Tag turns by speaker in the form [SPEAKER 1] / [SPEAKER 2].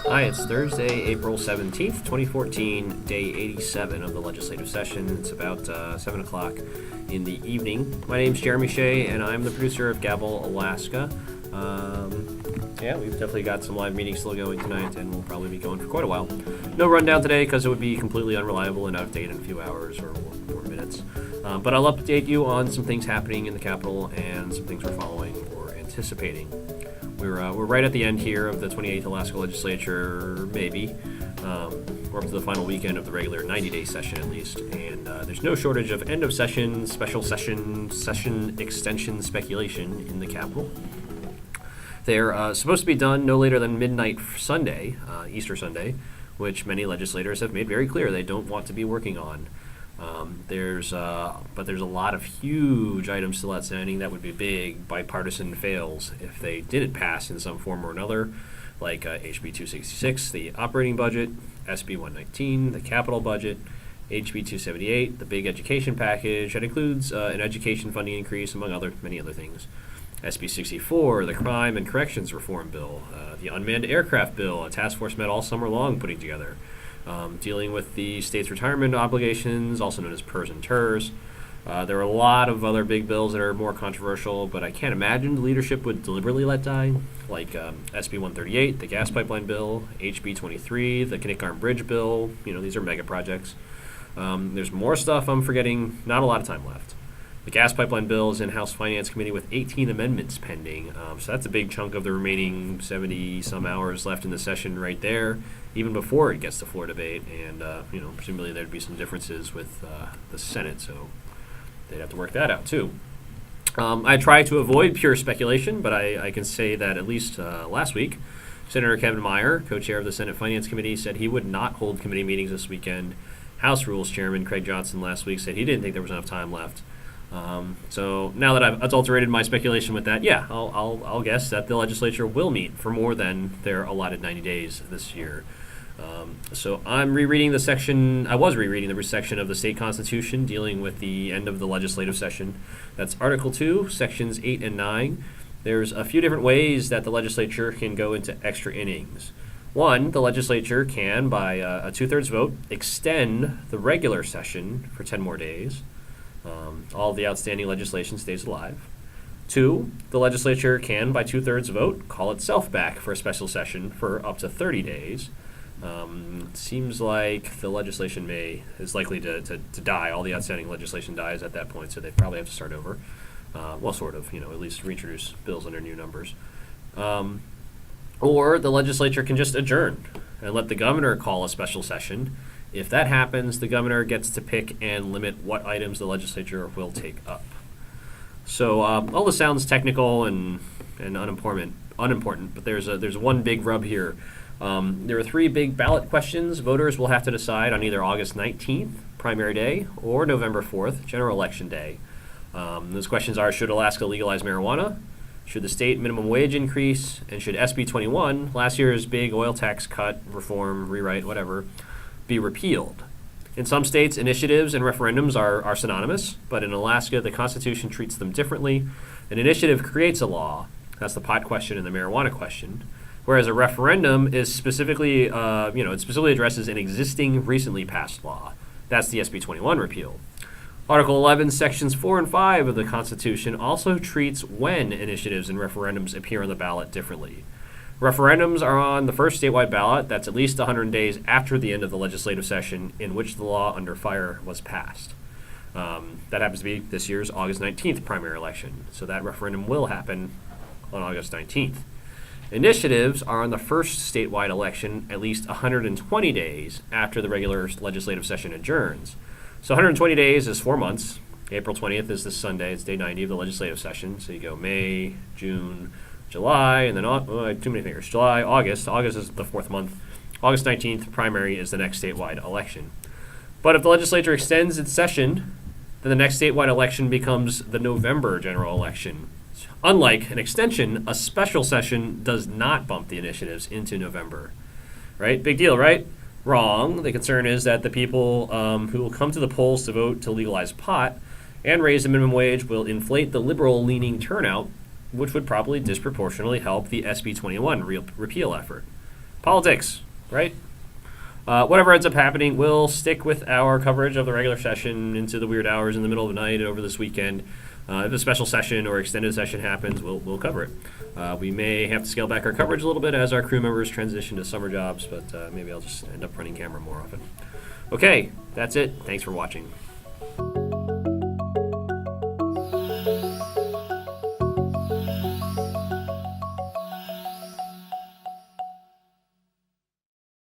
[SPEAKER 1] Hi, it's Thursday, April 17th, 2014, day 87 of the legislative session. It's about 7 o'clock in the evening. My name's Jeremy Shea, and I'm the producer of Gavel, Alaska. We've definitely got some live meetings still going tonight, and we'll probably be going for quite a while. No rundown today because it would be completely unreliable and out of date in a few hours or minutes. But I'll update you on some things happening in the Capitol and some things we're following or anticipating. We're right at the end here of the 28th Alaska Legislature, maybe. We're up to the final weekend of the regular 90-day session at least, and there's no shortage of end of session, special session, session extension speculation in the Capitol. They're supposed to be done no later than midnight Sunday, Easter Sunday, which many legislators have made very clear they don't want to be working on. But there's a lot of huge items still outstanding that would be big bipartisan fails if they didn't pass in some form or another, like HB 266, the operating budget, SB 119, the capital budget, HB 278, the big education package that includes an education funding increase, among many other things. SB 64, the crime and corrections reform bill, the unmanned aircraft bill, a task force met all summer long putting together. Dealing with the state's retirement obligations, also known as PERS and TERS. There are a lot of other big bills that are more controversial, but I can't imagine the leadership would deliberately let die, like SB 138, the gas pipeline bill, HB 23, the Kinnick Bridge bill. These are mega projects. There's more stuff I'm forgetting, not a lot of time left. The gas pipeline bill is in House Finance Committee with 18 amendments pending, so that's a big chunk of the remaining 70-some hours left in the session right there, even before it gets to floor debate, and presumably there'd be some differences with the Senate, so they'd have to work that out too. I try to avoid pure speculation, but I can say that at least last week, Senator Kevin Meyer, co-chair of the Senate Finance Committee, said he would not hold committee meetings this weekend. House Rules Chairman Craig Johnson last week said he didn't think there was enough time left. So now that I've adulterated my speculation with that, I'll guess that the legislature will meet for more than their allotted 90 days this year. So I'm rereading the section of the state constitution dealing with the end of the legislative session. That's Article 2, Sections 8 and 9. There's a few different ways that the legislature can go into extra innings. One, the legislature can, by a two-thirds vote, extend the regular session for 10 more days. All of the outstanding legislation stays alive. Two, the legislature can, by two-thirds vote, call itself back for a special session for up to 30 days. It seems like the legislation is likely to die. All the outstanding legislation dies at that point, so they probably have to start over. At least reintroduce bills under new numbers. Or the legislature can just adjourn and let the governor call a special session. If that happens, the governor gets to pick and limit what items the legislature will take up. So all this sounds technical and unimportant, but there's one big rub here. There are three big ballot questions voters will have to decide on either August 19th, primary day, or November 4th, general election day. Those questions are: should Alaska legalize marijuana? Should the state minimum wage increase? And should SB 21, last year's big oil tax cut, reform, rewrite, whatever, be repealed? In some states, initiatives and referendums are synonymous, but in Alaska, the Constitution treats them differently. An initiative creates a law. That's the pot question and the marijuana question. Whereas a referendum is specifically addresses an existing, recently passed law. That's the SB 21 repeal. Article 11, Sections 4 and 5 of the Constitution also treats when initiatives and referendums appear on the ballot differently. Referendums are on the first statewide ballot. That's at least 100 days after the end of the legislative session in which the law under fire was passed. That happens to be this year's August 19th primary election, so that referendum will happen on August 19th. Initiatives are on the first statewide election at least 120 days after the regular legislative session adjourns. So 120 days is 4 months. April 20th is this Sunday. It's day 90 of the legislative session. So you go May, June, July, and then too many fingers. July, August. August is the fourth month. August 19th, primary, is the next statewide election. But if the legislature extends its session, then the next statewide election becomes the November general election. Unlike an extension, a special session does not bump the initiatives into November. Right? Big deal, right? Wrong. The concern is that the people who will come to the polls to vote to legalize pot and raise the minimum wage will inflate the liberal-leaning turnout which would probably disproportionately help the SB 21 repeal effort. Politics, right? Whatever ends up happening, we'll stick with our coverage of the regular session into the weird hours in the middle of the night over this weekend. If a special session or extended session happens, we'll cover it. We may have to scale back our coverage a little bit as our crew members transition to summer jobs, but maybe I'll just end up running camera more often. Okay, that's it. Thanks for watching.